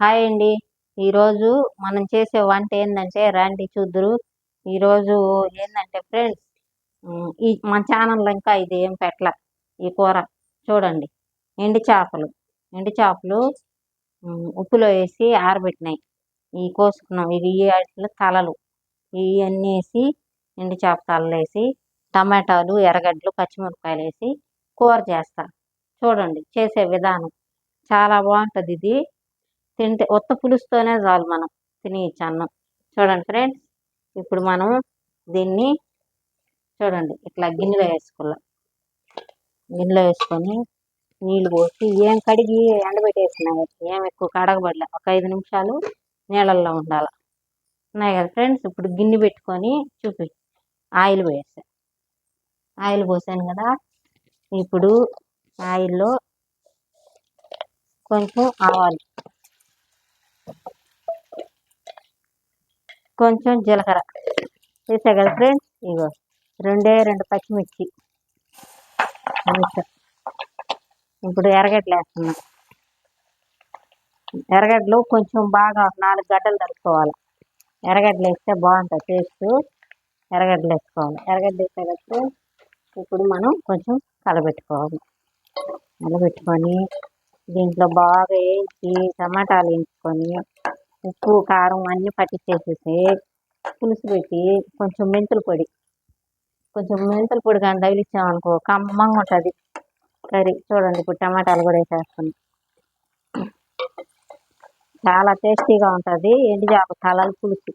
Hi అండి. ఈరోజు మనం చేసే వంట ఏంటంటే రండి చూద్దురు. ఈరోజు ఏంటంటే ఫ్రెండ్స్, ఈ మన ఛానల్లో ఇంకా ఇది ఏం పెట్టల ఈ కూర. చూడండి, ఎండు చేపలు ఎండు చేపలు ఉప్పులో వేసి ఆరబెట్టినాయి. ఈ కోసుకున్నాం. ఇవి వాటిలో తలలు ఇవన్నీ వేసి ఎండు చేప తలలు వేసి టమాటాలు, ఎర్రగడ్డలు, పచ్చిమిరపకాయలు వేసి కూర చేస్తా. చూడండి చేసే విధానం చాలా బాగుంటుంది. ఇది తింటే ఉత్త పులుసుతోనే చాలు మనం తినేయచ్చు అన్నం. చూడండి ఫ్రెండ్స్, ఇప్పుడు మనం దీన్ని చూడండి ఇట్లా గిన్నెలో వేసుకోవాలి. గిన్నెలో వేసుకొని నీళ్ళు పోసి ఏం కడిగి ఎండబెట్టేసినాయి, ఏం ఎక్కువ కడగబడలే. ఒక 5 నిమిషాలు నీళ్ళల్లో ఉండాలి. ఉన్నాయి కదా ఫ్రెండ్స్. ఇప్పుడు గిన్నె పెట్టుకొని ఆయిల్ పోసాను. ఆయిల్ పోసాను కదా. ఇప్పుడు ఆయిల్లో కొంచెం ఆవాలు, కొంచెం జీలకర్ర వేసా కదా ఫ్రెండ్స్. ఇగో 2 పచ్చిమిర్చి వేసా. ఇప్పుడు ఎర్రగడ్డలు వేస్తున్నా. ఎర్రగడ్డలు కొంచెం బాగా 4 గడ్డలు తరుక్కోవాలి. ఎర్రగడ్డలు వేస్తే బాగుంటుంది టేస్ట్. ఎర్రగడ్డలు వేసుకోవాలి. ఎర్రగడ్డ వేసా కదా ఫ్రెండ్స్. ఇప్పుడు మనం కొంచెం కలబెట్టుకోవాలి. కలబెట్టుకొని దీంట్లో బాగా వేయించి టమాటాలు వేయించుకొని ఉప్పు కారం అన్నీ పట్టించేసేసి పులుసు పెట్టి కొంచెం మెంతుల పొడి కానీ తగిలిచ్చామనుకో కమ్మంగా ఉంటుంది కర్రీ. చూడండి ఇప్పుడు టమాటాలు కూడా వేసేస్తాను. చాలా టేస్టీగా ఉంటుంది ఎండు చేప తలల పులుసు.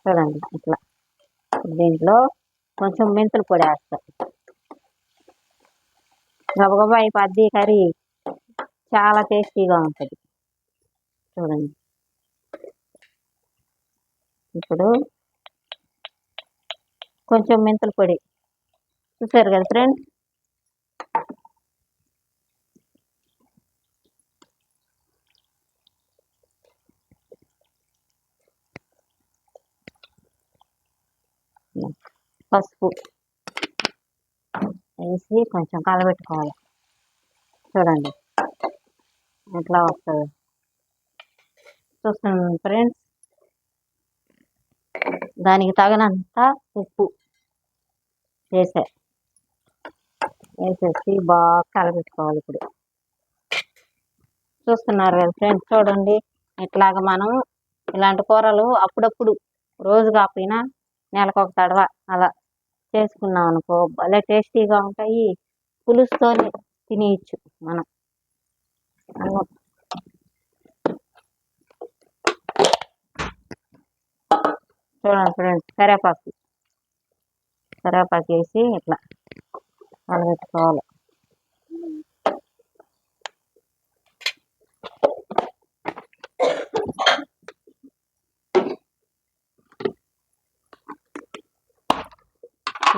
చూడండి ఇట్లా. దీంట్లో కొంచెం మెంతుల పొడి వేస్తాను. గబగబా అయిపోద్ది కర్రీ. చాలా టేస్టీగా ఉంటుంది. చూడండి ఇప్పుడు కొంచెం మెంతుల పొడి చూసారు కదా ఫ్రెండ్స్. పసుపు వేసి కొంచెం కలబెట్టుకోవాలి. చూడండి ఎట్లా వస్తుంది చూస్తున్నాను ఫ్రెండ్స్. దానికి తగినంత ఉప్పు వేసేసి బాగా కలబెట్టుకోవాలి. ఇప్పుడు చూస్తున్నారు కదా ఫ్రెండ్స్. చూడండి ఇట్లాగ మనం ఇలాంటి కూరలు అప్పుడప్పుడు, రోజు కాకపోయినా నెలకు ఒక తడవ అలా చేసుకున్నాం అనుకో భలే టేస్టీగా ఉంటాయి. పులుసుతోనే తినేయచ్చు మనం. చూడండి ఫ్రెండ్స్, కరివేపాకు వేసి ఇట్లా కలబెట్టుకోవాలి.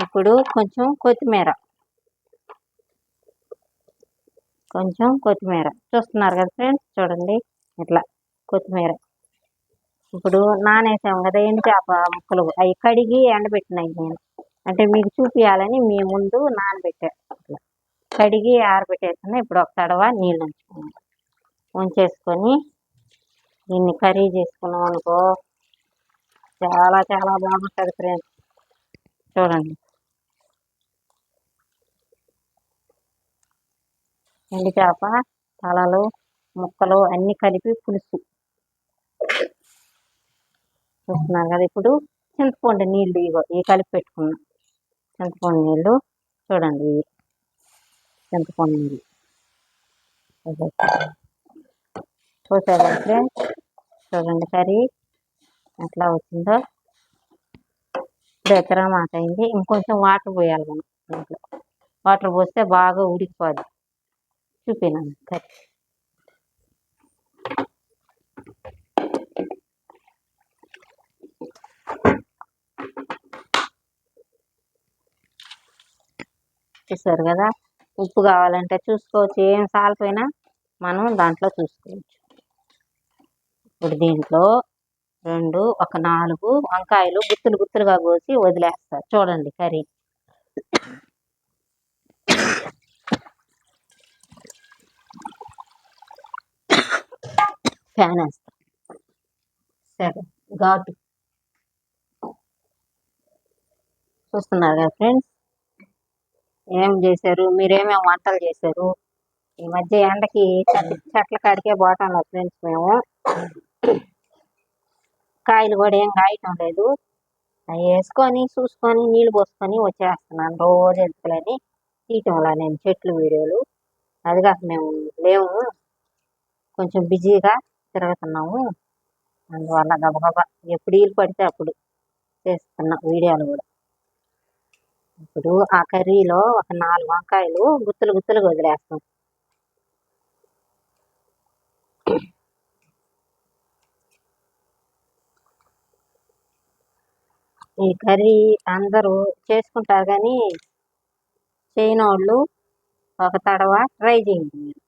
ఇప్పుడు కొంచెం కొత్తిమీర చూస్తున్నారు కదా ఫ్రెండ్స్. చూడండి ఇట్లా కొత్తిమీర. ఇప్పుడు నానేసాం కదా ఎండు చేప ముక్కలు, అవి కడిగి ఎండబెట్టినాయి నేను. అంటే మీకు చూపించాలని మీ ముందు నానబెట్టా. ఇట్లా కడిగి ఆరబెట్టేస్తున్నా. ఇప్పుడు ఒక తడవ నీళ్ళు ఉంచేసుకొని దీన్ని కర్రీ చేసుకున్నాం అనుకో చాలా చాలా బాగుంటుంది ఫ్రెండ్స్. చూడండి ఎండు చేప తలలు ముక్కలు అన్నీ కలిపి పులుసు చూస్తున్నారు కదా. ఇప్పుడు చింతపండు నీళ్ళు ఇవి కలిపి పెట్టుకున్నాం. చింతపండు నీళ్ళు చూడండి. చింతపండు నీళ్ళు చూసారు ఫ్రెండ్స్. చూడండి కర్రీ ఎట్లా వచ్చిందో. ఇప్పుడు ఎత్తరా మాట అయింది. ఇంకొంచెం వాటర్ పోయాలి మనం. దీంట్లో వాటర్ పోస్తే బాగా ఉడికిపోద్ది. చూపినాను కర్రీ. చూసారు కదా. ఉప్పు కావాలంటే చూసుకోవచ్చు, ఏం సాలిపోయినా మనం దాంట్లో చూసుకోవచ్చు. ఇప్పుడు దీంట్లో ఒక 4 వంకాయలు గుత్తులుగా కోసి వదిలేస్తారు. చూడండి కర్రీ. ఫ్యాన్ వేస్తా సరే ఘాటు చూస్తున్నారు కదా ఫ్రెండ్స్, ఏం చేశారు, మీరేమేమి వంటలు చేశారు? ఈ మధ్య ఎండకి చెట్ల కాడికే పోవటం లేదు ఫ్రెండ్స్. మేము కాయలు కూడా ఏం కాయటం లేదు. అవి వేసుకొని చూసుకొని నీళ్ళు పోసుకొని వచ్చేస్తున్నాను రోజు ఎందుకులని తీయటంలా నేను చెట్లు వీడియోలు. అది కాక మేము లేవు, కొంచెం బిజీగా తిరుగుతున్నాము. అందువల్ల గబగబా ఎప్పుడు వీలు పడితే అప్పుడు చేస్తున్నా వీడియోలు కూడా. ఇప్పుడు ఆ కర్రీలో ఒక 4 వంకాయలు గుత్తులు గుత్తులుగా వదిలేస్తాం. ఈ కర్రీ అందరూ చేసుకుంటారు కానీ చేయనోళ్ళు ఒక తడవ ట్రై చేయండి మీరు.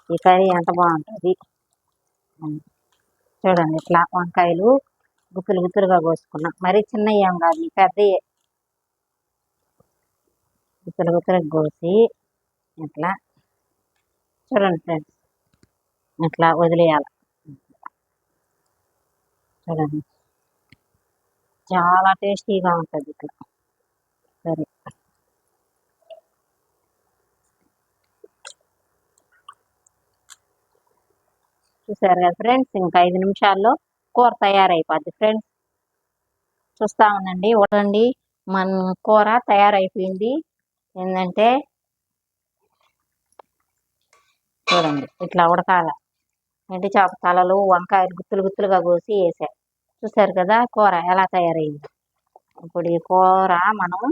ఈ కర్రీ ఎంత బాగుంటుంది చూడండి. ఇట్లా వంకాయలు గుత్తులు గుత్తులుగా కోసుకున్నాం, మరీ చిన్నవి ఏం కాదు, పెద్దవి గుత్తులు గుత్తులుగా కోసి ఇట్లా చూడండి ఫ్రెండ్స్, ఇట్లా వదిలేయాలి. చూడండి చాలా టేస్టీగా ఉంటుంది ఇట్లా. సరే చూసారు కదా ఫ్రెండ్స్, ఇంకా 5 నిమిషాల్లో కూర తయారైపోద్ది ఫ్రెండ్స్. చూస్తా ఉండండి. చూడండి మన కూర తయారైపోయింది. ఏంటంటే చూడండి ఇట్లా ఉడకాల. ఎండు చేప తలలు వంకాయలు గుత్తులు గుత్తులుగా కోసి వేసా. చూసారు కదా కూర ఎలా తయారైంది. ఇప్పుడు ఈ కూర మనం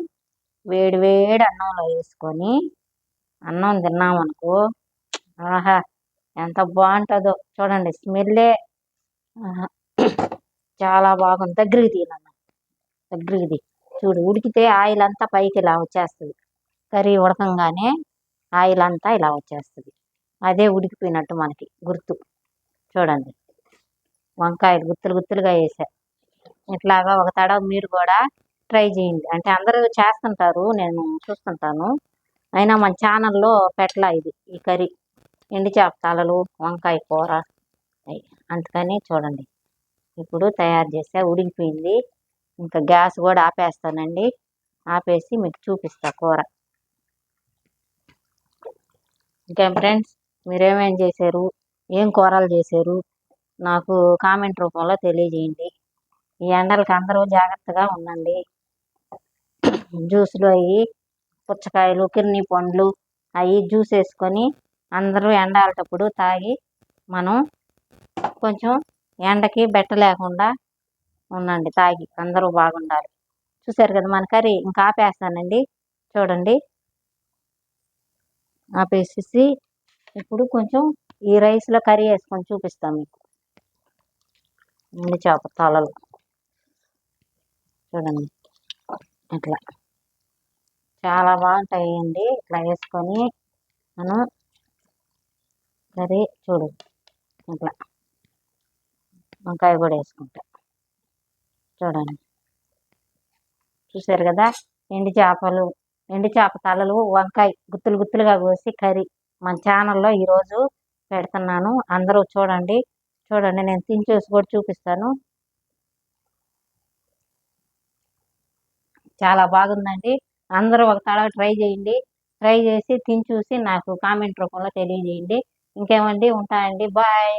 వేడి వేడి అన్నంలో వేసుకొని అన్నం తిన్నామనుకో, ఆహా ఎంత బాగుంటుందో చూడండి. స్మెల్లే చాలా బాగుంది. దగ్గరికి తీనన్న, దగ్గరికి చూడు. ఉడికితే ఆయిల్ అంతా పైకి ఇలా వచ్చేస్తుంది. కర్రీ ఉడకంగానే ఆయిల్ అంతా ఇలా వచ్చేస్తుంది. అదే ఉడికిపోయినట్టు మనకి గుర్తు. చూడండి వంకాయలు గుత్తులు గుత్తులుగా వేసా. ఇట్లాగా ఒక తడవ మీరు కూడా ట్రై చేయండి. అంటే అందరూ చేస్తుంటారు, నేను చూస్తుంటాను, అయినా మన ఛానల్లో పెట్టలా ఇది ఈ కర్రీ. ఎండు చేప తలలు వంకాయ కూర అందుకని చూడండి. ఇప్పుడు తయారు చేసా, ఉడికిపోయింది. ఇంకా గ్యాస్ కూడా ఆపేస్తానండి. ఆపేసి మీకు చూపిస్తా కూర. ఇంకేం ఫ్రెండ్స్, మీరేమేం చేశారు, ఏం కూరలు చేశారు నాకు కామెంట్ రూపంలో తెలియజేయండి. ఈ ఎండలకి అందరూ జాగ్రత్తగా ఉండండి. జ్యూసులు అవి పుచ్చకాయలు కిర్నీ పండ్లు అవి జ్యూస్ వేసుకొని అందరూ ఎండాలేటప్పుడు తాగి మనం కొంచెం ఎండకి బెట్ట లేకుండా ఉండండి. తాగి అందరూ బాగుండాలి. చూసారు కదా మన కర్రీ. ఇంకా ఆపేస్తానండి. చూడండి ఆపేసేసి ఇప్పుడు కొంచెం ఈ రైస్లో కర్రీ వేసుకొని చూపిస్తాం మీకు. ఎండు చేప తలలు చూడండి ఇట్లా చాలా బాగుంటాయండి. ఇట్లా వేసుకొని మనం కర్రీ చూడు. ఇట్లా వంకాయ కూడా వేసుకుంటా. చూడండి చూసారు కదా ఎండు చేప తలలు వంకాయ గుత్తులు గుత్తులుగా కోసి కర్రీ మన ఛానల్లో ఈరోజు పెడుతున్నాను. అందరూ చూడండి. చూడండి నేను తిని చూసి కూడా చూపిస్తాను. చాలా బాగుందండి. అందరూ ఒక తడవ ట్రై చేయండి. ట్రై చేసి తిని చూసి నాకు కామెంట్ రూపంలో తెలియజేయండి. ఇంకేమండి, ఉంటానండి. బాయ్.